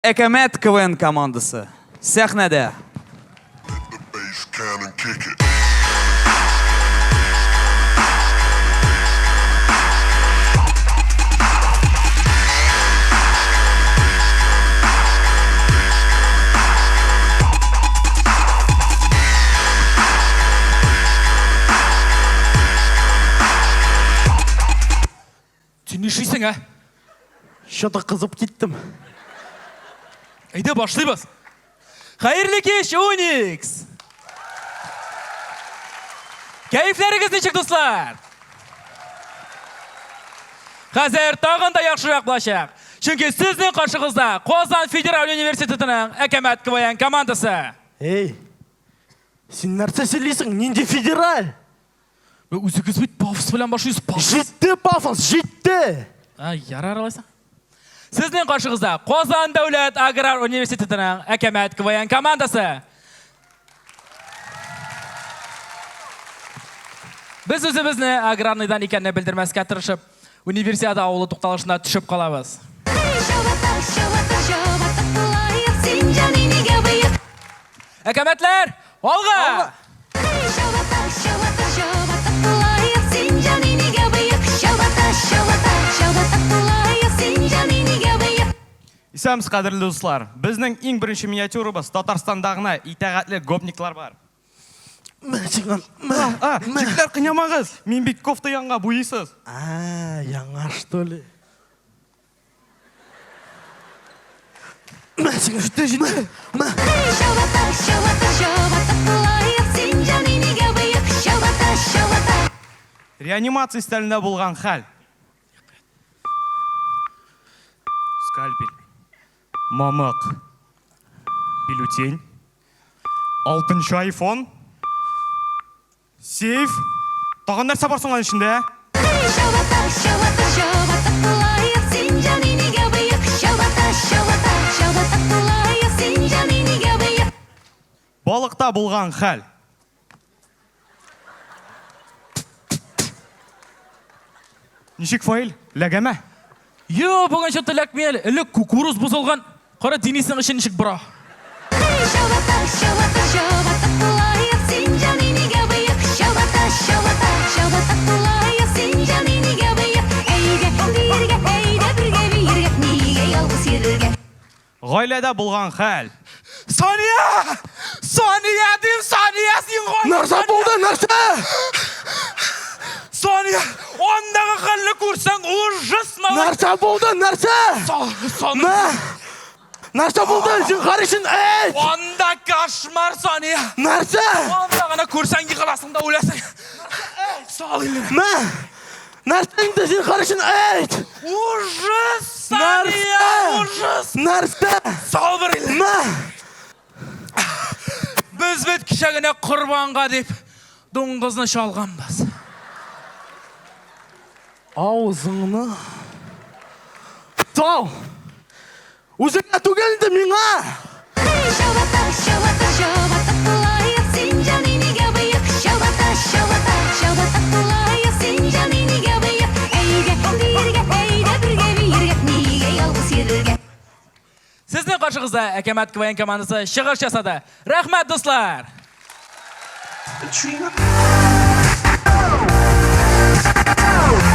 Әкәмәт КВН командасы сәхнәдә. Сен не ішесің, а? Что-то қызып кеттім. Айда башлайбыз. Қайырлы кеш, Уникс! Кәйіфлеріңіз нешік, достар? Қазір тағында яқшырақ болашақ. Чүнки сіздің қаршығызда Қозан Федерал университетінің Әкәмәт КВН командасы. Ей, сен нәрсе сөйлейсің? Ненде федераль? Өзіңіз бет пафос білен башлайсыз, пафос. Жетті пафос, жетті. Ярар алайсың. Сіздің қаршығызда Қозан Дәулет Аграр университетінің Әкәмәт КВН командасы. Біз өзімізні аграрныйдан екеніне білдірмәске тырышып, универсиада ауылы тоқталышына түшіп қалабыз. Әкәмәтлер, олға! Исәміз қадірлі достар, біздің ең бірінші миниатюрабыз Татарстандағына итағатлы гопниклар бар. Жігітлер қинамағыз, мен бек кофта янға бұйысыз. Яңа, что ли? Реанимация стәлінде болған хәл. Скальпель, мамық, бюллетень, 6-шы айфон, сейф, тағы нәрсе бар соңған ішінде? Балықта болған хәл. Нешік файл? Ләгәмә? Бүгін шөтті ләкмейел, әлі кукуруз бұзылған. Қара денесің ішін ішік бұра. Ғайләдә болған хәл. Сания! Сания дейм, Сания сен ғой! Нәрсе болды, нәрсе? Сания, ондағы қалды көрсең, ұжыс маған! Нәрсе болды, нәрсе? Нәрсе болды, сен қарышын әйт! Онда кашмар, Сания! Нәрсе? Ондағына көрсең, еқаласың да өлесің. Сал елі. Нәрсеңді сен қарышын әйт! Ұжыс, Сания, ұжыс! Нәрсе? Сал бір елі. Біз бет кішәгіне құрбанға деп, доңғызны шалғанбыз. Аузыңны тау! Өзіңе түгелді меңа! Сіздің қаршығызда Әкәмәт КВН командасы шығыш жасады. Рахмет, достар! Oh